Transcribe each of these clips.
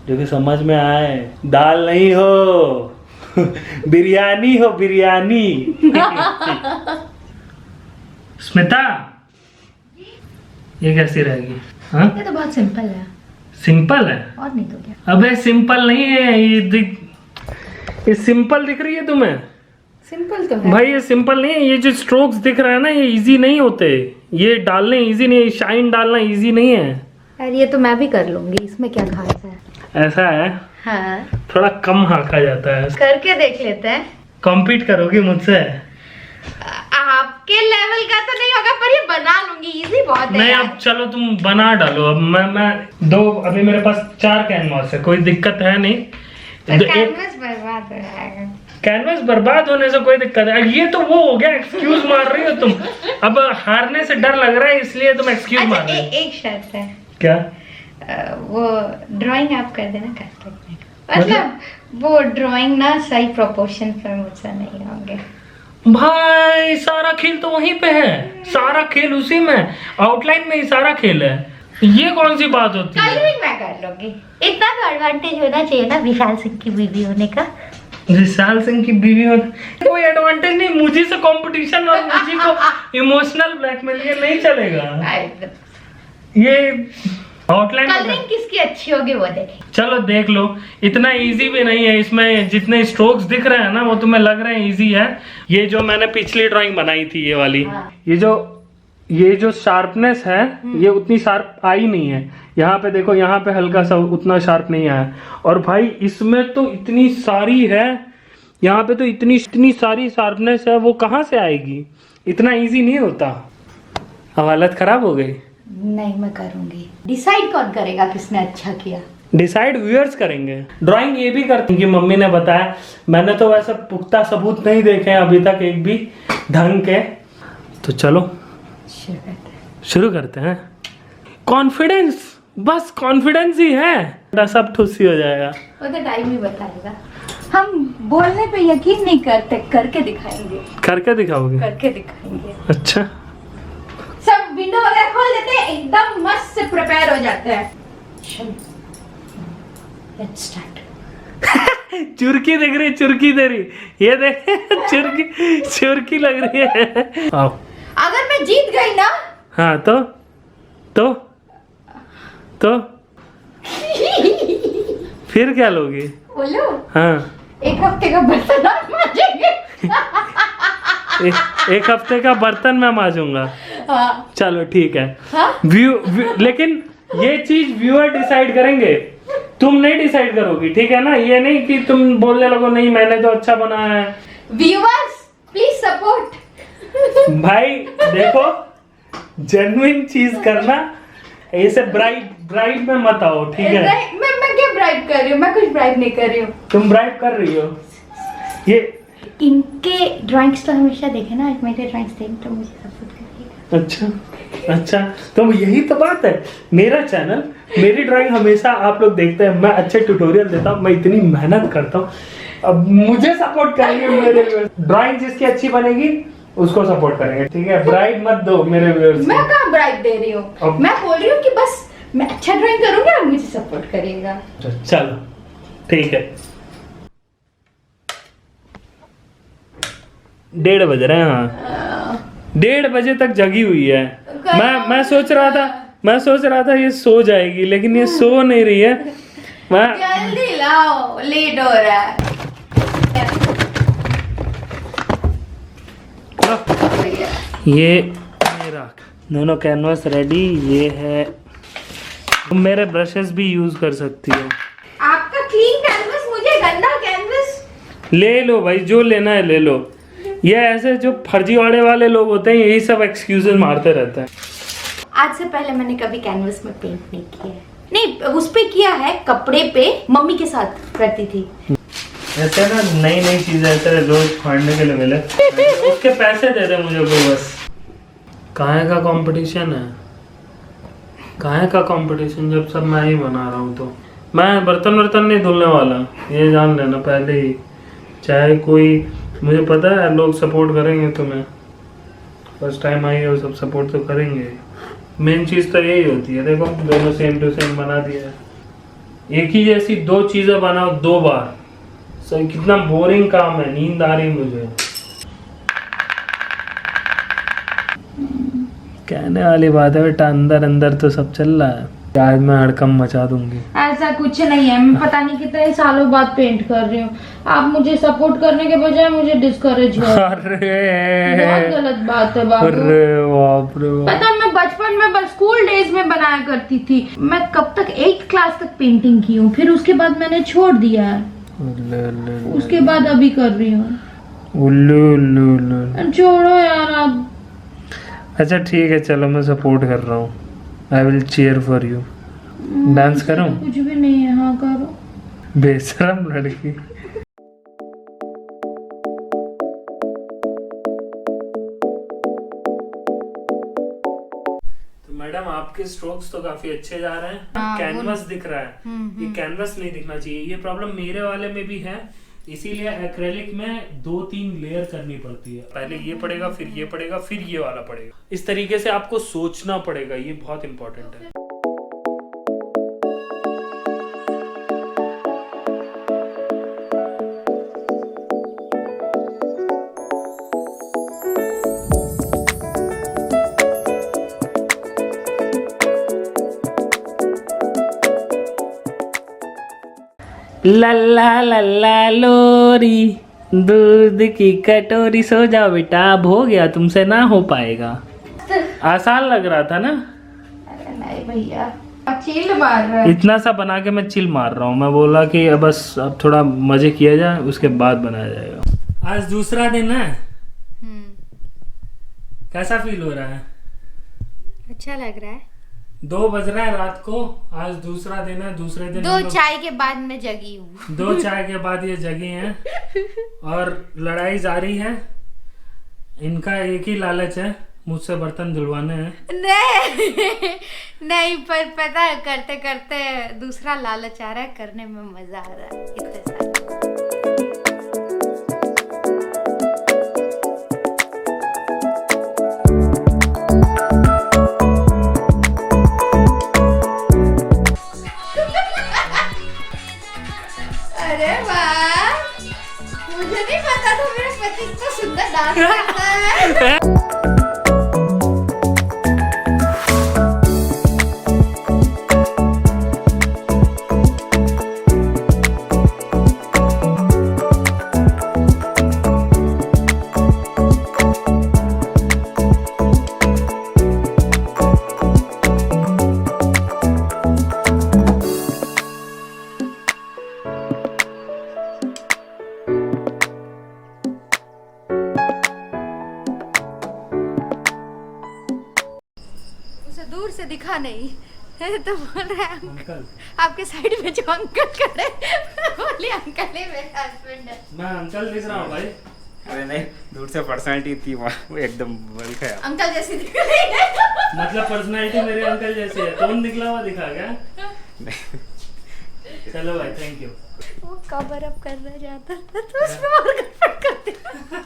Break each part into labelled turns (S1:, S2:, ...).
S1: जो कि समझ में आए। दाल नहीं हो बिरयानी हो, बिरयानी। स्मिता, ये कैसी रहेगी? हाँ,
S2: ये तो बहुत सिंपल है।
S1: सिंपल है
S2: और नहीं तो क्या।
S1: अबे सिंपल नहीं है ये सिंपल दिख रही है तुम्हें?
S2: सिंपल तो है
S1: भाई ये सिंपल नहीं है। ये जो स्ट्रोक्स दिख रहा है ना, ये इजी नहीं होते। ये डालने इजी नहीं है, शाइन डालना इजी नहीं है
S2: यार। ये तो मैं भी कर लूंगी, इसमें क्या खास है।
S1: ऐसा है।
S2: हाँ,
S1: थोड़ा कम हाँका जाता है।
S2: करके देख लेते हैं।
S1: कॉम्पीट करोगी मुझसे?
S2: आपके लेवल का तो नहीं होगा, पर ये बना लूंगी। इजी बहुत है
S1: नहीं
S2: यार।
S1: अब चलो तुम बना डालो। अब मैं दो, अभी मेरे पास 4 कैनवास है, कोई दिक्कत है नहीं।
S2: कैनवस बर्बाद हो जाएगा।
S1: कैनवास बर्बाद होने से कोई दिक्कत है? ये तो वो हो गया, एक्सक्यूज मार रही हो तुम। अब हारने से डर लग रहा है इसलिए तुम एक्सक्यूज मार रही हो।
S2: एक शर्त है।
S1: क्या?
S2: वो ड्राइंग आप कर देना कैटलॉग में। मतलब वो ड्राइंग ना सही प्रोपोर्शन पर मुझसे नहीं होंगे।
S1: भाई सारा खेल तो वहीं पे है, सारा खेल उसी में, आउटलाइन में ही सारा खेल है। ये कौन सी बात होती है?
S2: कलरिंग मैं कर लूंगी। इतना तो एडवांटेज होना चाहिए ना विशाल सिंह की बीवी होने का।
S1: विशाल सिंह की बीवी होने कोई एडवांटेज नहीं। मुझे से कंपटीशन और मुझे को इमोशनल ब्लैकमेल, ये नहीं चलेगा। ये आउटलाइन
S2: कलरिंग किसकी अच्छी होगी वो देखें।
S1: चलो देख लो। इतना इजी भी नहीं है। इसमें जितने स्ट्रोक्स दिख रहे हैं ना, वो तुम्हें लग रहे हैं इजी है। ये जो मैंने पिछली ड्राइंग बनाई थी, ये वाली, ये जो शार्पनेस है, ये उतनी शार्प आई नहीं है। यहाँ पे देखो, यहाँ पे हल्का सा उतना शार्प नहीं आया। और भाई इसमें तो इतनी सारी है, यहाँ पे तो इतनी सारी शार्पनेस है, वो कहाँ से आएगी? इतना इजी नहीं होता। अब हालत खराब हो गई।
S2: नहीं, मैं करूंगी। डिसाइड कौन करेगा किसने अच्छा किया?
S1: डिसाइड व्यूअर्स करेंगे। ड्राइंग ये भी करती कि मम्मी ने बताया। मैंने तो वैसे पुख्ता सबूत नहीं देखे हैं अभी तक एक भी ढंग के। तो चलो शुरू करते हैं। कॉन्फिडेंस, बस कॉन्फिडेंस ही है, सब ठुस्सी हो जाएगा।
S2: वो तो टाइम ही बताएगा। हम बोलने पे यकीन नहीं करते, करके दिखाएंगे।
S1: करके दिखाओगे?
S2: करके दिखाएंगे।
S1: अच्छा,
S2: सब विंडो वगैरह खोल देते हैं, एकदम मस्त से प्रिपेयर हो जाते हैं। चलो लेट्स स्टार्ट।
S1: चुरकी दिख रही, चुरकी दे रही, ये देख चुरकी लग रही है। आओ।
S2: अगर मैं जीत गई ना,
S1: हाँ तो फिर क्या लोगी?
S2: बोलो।
S1: हाँ,
S2: एक हफ्ते का बर्तन आप मांजेंगे।
S1: एक हफ्ते का बर्तन मैं मांजूंगा।
S2: हाँ।
S1: चलो ठीक है।
S2: हाँ?
S1: लेकिन ये चीज व्यूअर डिसाइड करेंगे, तुम नहीं डिसाइड करोगी, ठीक है ना? ये नहीं कि तुम बोलने लगो नहीं मैंने तो अच्छा बनाया है।
S2: Viewers please support.
S1: भाई देखो, जेन्युइन चीज करना, ऐसे ब्राइब में मत आओ, ठीक है?
S2: मैं क्या ब्राइब कर रही हूँ? मैं कुछ ब्राइब नहीं कर रही हूँ।
S1: तुम ब्राइब कर रही हो। ये
S2: इनके ड्राइंग्स तो हमेशा देखे ना, आज मेरे ड्राइंग्स देख तो मुझे सपोर्ट करिएगा।
S1: अच्छा तो यही तो बात है। मेरा चैनल, मेरी ड्राइंग हमेशा आप लोग देखते हैं। मैं अच्छे ट्यूटोरियल देता हूँ, मैं इतनी मेहनत करता हूँ। अब मुझे सपोर्ट करेंगे मेरे ड्राइंग, जिसकी अच्छी बनेगी उसको सपोर्ट करेंगे, ठीक है? ब्राइब मत दो मेरे व्यूअर्स।
S2: मैं कहाँ ब्राइब दे रही हूँ? मैं बोल रही हूँ कि बस मैं अच्छा ड्राइंग करूंगी और मुझे सपोर्ट करिएगा।
S1: चलो ठीक है। 1:30 बज रहे हैं। हाँ, 1:30 बजे तक जगी हुई है। मैं सोच रहा था ये सो जाएगी, लेकिन ये सो नहीं रही है। मैं
S2: जल्दी लाओ, लेट हो रहा है।
S1: ये मेरा दोनों कैनवास रेडी। ये है, तुम मेरे ब्रशेस भी यूज कर सकती हो।
S2: आपका क्लीन कैनवस, मुझे गंदा कैनवस।
S1: ले लो भाई, जो लेना है ले लो। ये ऐसे जो फर्जीवाड़े वाले लोग होते हैं, यही सब एक्सक्यूजेस मारते रहते हैं।
S2: आज से पहले मैंने कभी कैनवस में पेंट नहीं किया है। नहीं, उस पे किया है, कपड़े पे मम्मी के साथ करती थी।
S1: ऐसे ना नई चीजें ऐसे रोज फाड़ने के लिए मिले, उसके पैसे दे दे मुझे कोई बस। काहे का कंपटीशन है? काहे का कंपटीशन जब सब मैं ही बना रहा हूँ? तो मैं बर्तन नहीं धुलने वाला, ये जान लेना पहले ही। चाहे कोई, मुझे पता है लोग सपोर्ट करेंगे तुम्हें, फर्स्ट टाइम आई हो, सब सपोर्ट तो करेंगे। मेन चीज तो यही होती है। देखो दोनों सेम टू सेम बना दिया है। एक ही जैसी दो चीजें बनाओ 2 बार। सही, कितना बोरिंग काम है, नींद आ रही मुझे। कहने वाली बात है बेटा, अंदर अंदर तो सब चल रहा है। आज मैं हड़कम मचा दूंगी।
S2: ऐसा कुछ नहीं है, मैं पता नहीं कितने सालों बाद पेंट कर रही हूँ। आप मुझे सपोर्ट करने के बजाय मुझे डिस्करेज कर रहे हो। बहुत गलत बात है बाबू।
S1: अरे बाप रे बाप।
S2: पता है, मैं बचपन में बस स्कूल डेज में बनाया करती थी। मैं कब तक 8th क्लास तक पेंटिंग की हूँ, फिर उसके बाद मैंने छोड़ दिया है। उसके बाद अभी कर रही हूँ। छोड़ो यार आप।
S1: अच्छा ठीक है, चलो मैं सपोर्ट कर रहा हूँ। I will cheer for you. Dance करूँ?
S2: कुछ भी नहीं है। हाँ करो।
S1: बेशरम लड़की। तो मैडम आपके स्ट्रोक्स तो काफी अच्छे जा रहे हैं।
S2: हाँ,
S1: कैनवस दिख रहा है। ये कैनवस नहीं दिखना चाहिए। ये प्रॉब्लम मेरे वाले में भी है, इसीलिए एक्रेलिक में 2-3 लेयर करनी पड़ती है। पहले ये पड़ेगा, फिर ये पड़ेगा, फिर ये वाला पड़ेगा। इस तरीके से आपको सोचना पड़ेगा, ये बहुत इंपॉर्टेंट है। लल्ला लल्ला लोरी, दूध की कटोरी, सो जाओ बेटा, अब हो गया, तुमसे ना हो पाएगा। आसान लग रहा था ना?
S2: अरे नहीं भैया, चिल मार रहा है।
S1: इतना सा बना के मैं चिल मार रहा हूँ। मैं बोला कि बस अब थोड़ा मजे किया जाए, उसके बाद बनाया जाएगा। आज दूसरा दिन है, कैसा फील हो रहा है?
S2: अच्छा लग रहा है।
S1: 2 बज रहा है रात को, आज दूसरा दिन है। दूसरे दिन
S2: 2 चाय के बाद मैं जगी हूँ।
S1: 2 चाय के बाद ये जगी हैं और लड़ाई जारी है। इनका एक ही लालच है, मुझसे बर्तन धुलवाने हैं।
S2: नहीं, पर पता है, करते करते दूसरा लालच आ रहा है, करने में मजा आ रहा है इतने सारे। अरे वाह, मुझे नहीं पता था मेरा पति इतना सुंदर डांस करता है। दूर से दिखा नहीं तो बोल रहा है अंकल, आपके साइड में जो अंकल खड़े बोले अंकल ही मेरा हस्बैंड है।
S1: मैं अंकल दिख रहा हूँ भाई?
S3: अरे नहीं, दूर से पर्सनालिटी थी वो एकदम बल्क है।
S2: अंकल जैसी दिख रही है।
S1: मतलब पर्सनालिटी मेरे अंकल जैसी है। टोन निकला हुआ दिखा क्या? चलो भाई, थैंक यू।
S2: वो कवर अप करना चाहता था तो उसमें और गड़बड़ कर दिया।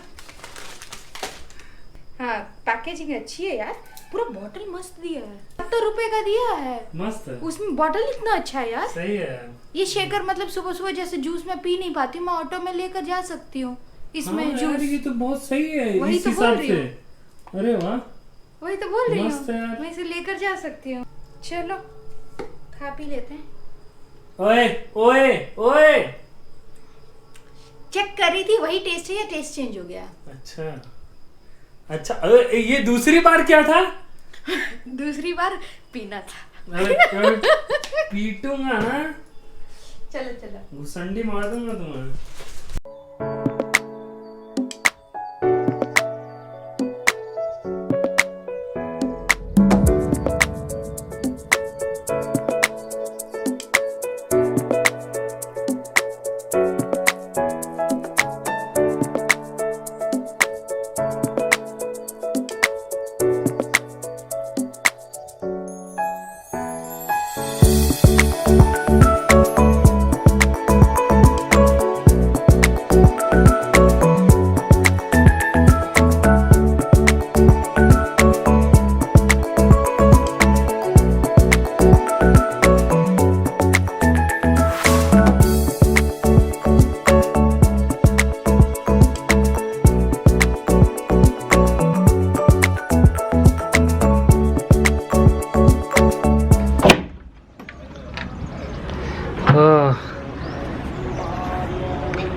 S2: हाँ, पैकेजिंग अच्छी है यार, पूरा बॉटल मस्त दिया है। 70 रुपए का दिया है।
S1: मस्त है।
S2: उसमें बॉटल इतना अच्छा है यार।
S1: सही है।
S2: ये शेकर मतलब सुबह सुबह जैसे जूस में पी नहीं पाती, मैं ऑटो में लेकर जा सकती हूँ इसमें।
S1: हाँ,
S2: जूस
S1: ये तो बहुत सही है
S2: वही
S1: इस
S2: तो बोल
S1: हिसाब
S2: रही
S1: से।
S2: हूँ।
S1: अरे वाह,
S2: वही तो बोल रही
S1: मस्त है
S2: हूँ,
S1: यार।
S2: मैं इसे लेकर जा सकती हूँ। चलो खा पी लेते हैं।
S1: ओए ओए ओए,
S2: चेक कर रही थी वही टेस्ट है या टेस्ट चेंज हो गया?
S1: अच्छा अच्छा। अरे ये दूसरी बार क्या था?
S2: दूसरी बार पीना था।
S1: अरे पीटूंगा ना,
S2: चलो चलो,
S1: घुसंडी मार दूंगा तुम्हें।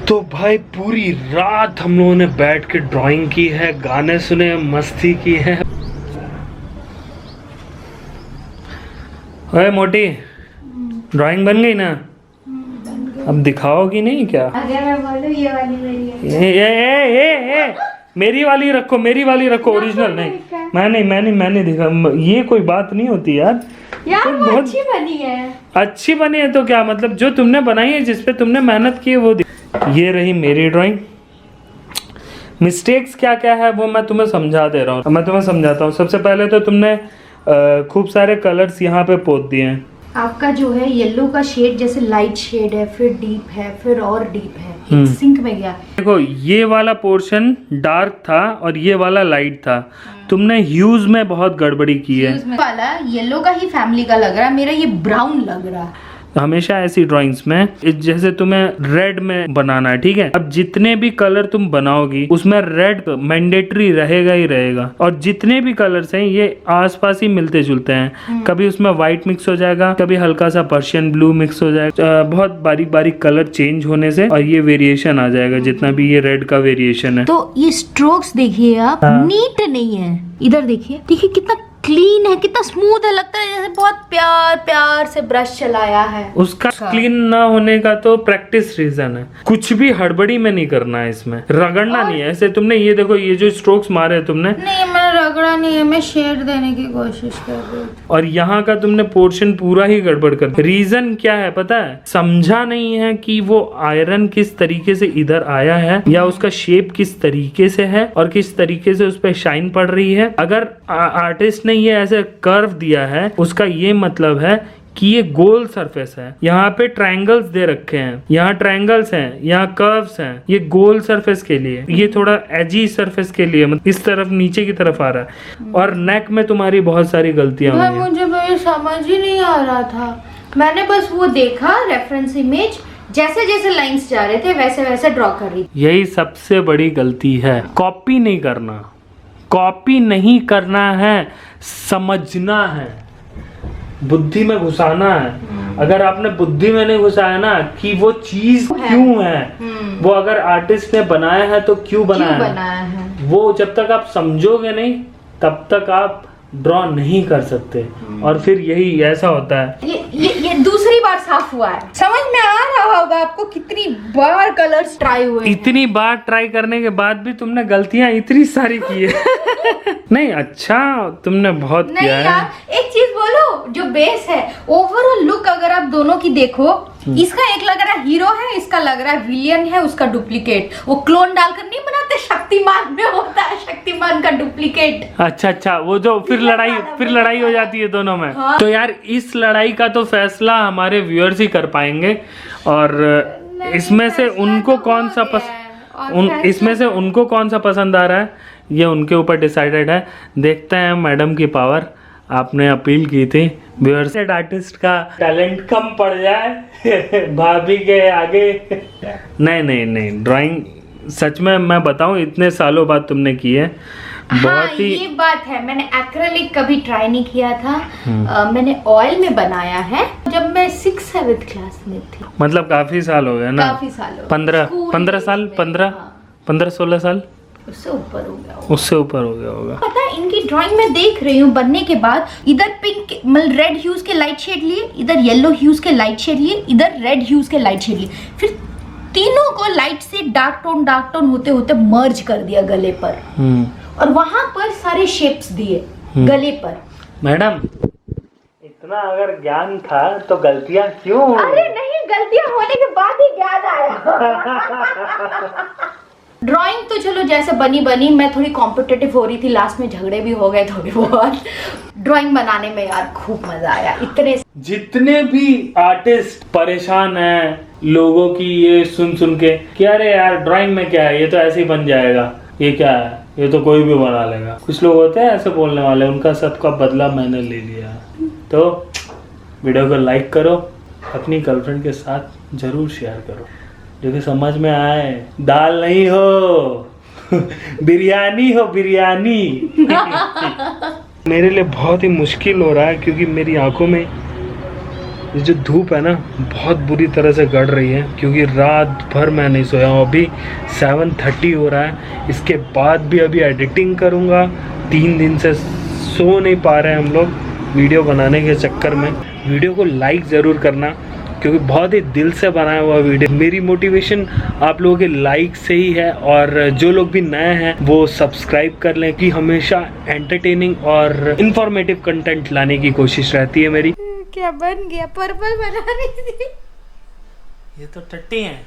S1: तो भाई पूरी रात हम लोगों ने बैठ के ड्राइंग की है, गाने सुने, मस्ती की है। ओए मोटी, ड्राइंग बन गई ना? अब दिखाओगी नहीं क्या?
S2: अगर मैं बोलूं ये वाली मेरी है।
S1: ए, मेरी वाली रखो, मेरी वाली रखो, ओरिजिनल नहीं। मैं नहीं दिखा, ये कोई बात नहीं होती यार।
S2: यार वो
S1: बहुत
S2: अच्छी बनी है।
S1: अच्छी बनी है तो क्या मतलब, जो तुमने बनाई है, जिसपे तुमने मेहनत की है वो ये रही मेरी ड्राइंग। मिस्टेक्स क्या क्या है वो मैं तुम्हें समझा दे रहा हूँ। मैं तुम्हें समझाता हूँ। सबसे पहले तो तुमने खूब सारे कलर्स यहाँ पे पोत दिए हैं।
S2: आपका जो है येलो का शेड जैसे लाइट शेड है, फिर डीप है, फिर और डीप है, एक सिंक में गया।
S1: देखो ये वाला पोर्शन डार्क था और ये वाला लाइट था। तुमने ह्यूज में बहुत गड़बड़ी की है।
S2: वाला येलो का ही फैमिली का लग रहा है, मेरा ये ब्राउन लग रहा है।
S1: हमेशा ऐसी ड्राइंग्स में जैसे तुम्हें रेड में बनाना है, ठीक है? अब जितने भी कलर तुम बनाओगी उसमें रेड मैंडेटरी रहेगा ही रहेगा। और जितने भी कलर्स हैं ये आसपास ही मिलते जुलते हैं। कभी उसमें व्हाइट मिक्स हो जाएगा, कभी हल्का सा पर्शियन ब्लू मिक्स हो जाएगा। बहुत बारीक बारीक कलर चेंज होने से और ये वेरिएशन आ जाएगा, जितना भी ये रेड का वेरिएशन है।
S2: तो ये स्ट्रोक्स देखिए आप, नीट नहीं है। इधर देखिए, देखिए कितना क्लीन है, कितना स्मूथ है, लगता है जैसे बहुत प्यार से ब्रश चलाया है।
S1: उसका क्लीन ना होने का तो प्रैक्टिस रीजन है। कुछ भी हड़बड़ी में नहीं करना है, इसमें रगड़ना नहीं है। ऐसे तुमने ये देखो, ये जो स्ट्रोक्स मारे तुमने,
S2: नहीं मैं रगड़ा नहीं है, मैं शेड देने की कोशिश कर रही हूँ।
S1: और यहाँ का तुमने पोर्शन पूरा ही गड़बड़ कर। रीजन क्या है पता है? समझा नहीं है कि वो आयरन किस तरीके से इधर आया है, या उसका शेप किस तरीके से है और किस तरीके से उस पर शाइन पड़ रही है। अगर आर्टिस्ट ने ये ऐसे कर्व दिया है, उसका ये मतलब है कि ये गोल सरफेस है। यहाँ पे ट्रायंगल्स दे रखे हैं, यहाँ ट्रायंगल्स हैं, यहाँ कर्व्स हैं। ये गोल सरफेस के लिए, ये थोड़ा एजी सरफेस के लिए, मतलब इस तरफ नीचे की तरफ आ रहा है। और नेक में तुम्हारी बहुत सारी गलतियां हुई हैं।
S2: मुझे भाई समझ ही नहीं आ रहा था। मैंने बस वो देखा रेफरेंस इमेज, जैसे जैसे लाइंस जा रहे थे वैसे वैसे ड्रॉ कर रही थी।
S1: यही सबसे बड़ी गलती है। कॉपी नहीं करना, कॉपी नहीं करना है, समझना है, बुद्धि में घुसाना है। अगर आपने बुद्धि में नहीं घुसाया ना कि वो चीज क्यों है, वो अगर आर्टिस्ट ने बनाया है तो क्यों बनाया है, वो जब तक आप समझोगे नहीं तब तक आप ड्रॉ नहीं कर सकते। और फिर यही ऐसा होता है।
S2: ये दूसरी बार साफ हुआ है, समझ में आ रहा होगा आपको कितनी बार कलर्स ट्राई हुए।
S1: इतनी बार ट्राई करने के बाद भी तुमने गलतियां इतनी सारी की है। नहीं अच्छा, तुमने बहुत
S2: नहीं
S1: किया
S2: यार,
S1: है।
S2: एक चीज बोलो, जो बेस है ओवरऑल लुक अगर आप दोनों की देखो, इसका एक लग रहा है हीरो है, इसका लग रहा है विलियन है, उसका डुप्लीकेट। वो क्लोन डालकर नहीं बनाते, शक्तिमान में होता है शक्तिमान का डुप्लीकेट।
S1: अच्छा, वो जो फिर लड़ाई हो जाती है दोनों में। हाँ। तो यार इस लड़ाई का तो फैसला हमारे व्यूअर्स ही कर पाएंगे। और इसमें से उनको कौन सा इसमें से उनको कौन सा पसंद आ रहा है, ये उनके ऊपर डिसाइडेड है। देखते हैं मैडम की पावर। आपने अपील की थी व्यूअर्स, आर्टिस्ट का टैलेंट कम पड़ जाए भाभी के आगे। नहीं, ड्राइंग सच में मैं बताऊं, इतने सालों बाद तुमने की है। बहुत ही
S2: ये बात है, मैंने एक्रेलिक कभी ट्राई नहीं किया था। मैंने ऑयल में बनाया है जब मैं 6th-7th क्लास में थी।
S1: मतलब काफी साल हो गए ना?
S2: काफी साल हो,
S1: 15 साल, 15-16 साल,
S2: उससे ऊपर हो गया,
S1: उससे ऊपर हो गया होगा।
S2: पता है इनकी ड्राइंग में देख रही हूँ बनने के बाद, इधर पिंक मतलब रेड ह्यूज के लाइट शेड लिए, इधर येलो ह्यूज के लाइट शेड लिए, इधर रेड ह्यूज के लाइट शेड लिए, फिर तीनों को लाइट से डार्क टोन होते होते मर्ज कर दिया गले पर। और वहां पर सारे शेप्स दिए गले पर।
S1: मैडम इतना अगर ज्ञान था तो गलतियां क्यों?
S2: अरे नहीं, गलतियां होने के बाद ही ज्ञान आया। ड्राइंग तो चलो जैसे बनी, मैं थोड़ी कॉम्पिटिटिव हो रही थी, लास्ट में झगड़े भी हो गए थोड़े बहुत। ड्राइंग बनाने में यार खूब मजा आया। इतने
S1: जितने भी आर्टिस्ट परेशान हैं लोगों की ये सुन के कि अरे यार ड्राइंग में क्या है, ये तो ऐसे ही बन जाएगा, ये क्या है, ये तो कोई भी बना लेगा। कुछ लोग होते हैं ऐसे बोलने वाले, उनका सबका बदला मैंने ले लिया। तो वीडियो को लाइक करो, अपनी गर्लफ्रेंड के साथ जरूर शेयर करो, जो कि समझ में आए। दाल नहीं हो बिरयानी हो, बिरयानी। मेरे लिए बहुत ही मुश्किल हो रहा है क्योंकि मेरी आंखों में ये जो धूप है ना बहुत बुरी तरह से गड़ रही है, क्योंकि रात भर मैं नहीं सोया हूँ। अभी 7:30 हो रहा है, इसके बाद भी अभी एडिटिंग करूँगा। 3 दिन से सो नहीं पा रहे हैं हम लोग वीडियो बनाने के चक्कर में। वीडियो को लाइक ज़रूर करना, क्योंकि बहुत ही दिल से बनाया हुआ वीडियो। मेरी मोटिवेशन आप लोगों के लाइक से ही है, और जो लोग भी नए हैं वो सब्सक्राइब कर लें, कि हमेशा एंटरटेनिंग और इंफॉर्मेटिव कंटेंट लाने की कोशिश रहती है मेरी।
S2: क्या बन गया? पर्पल बना रही थी।
S1: ये तो टट्टी हैं।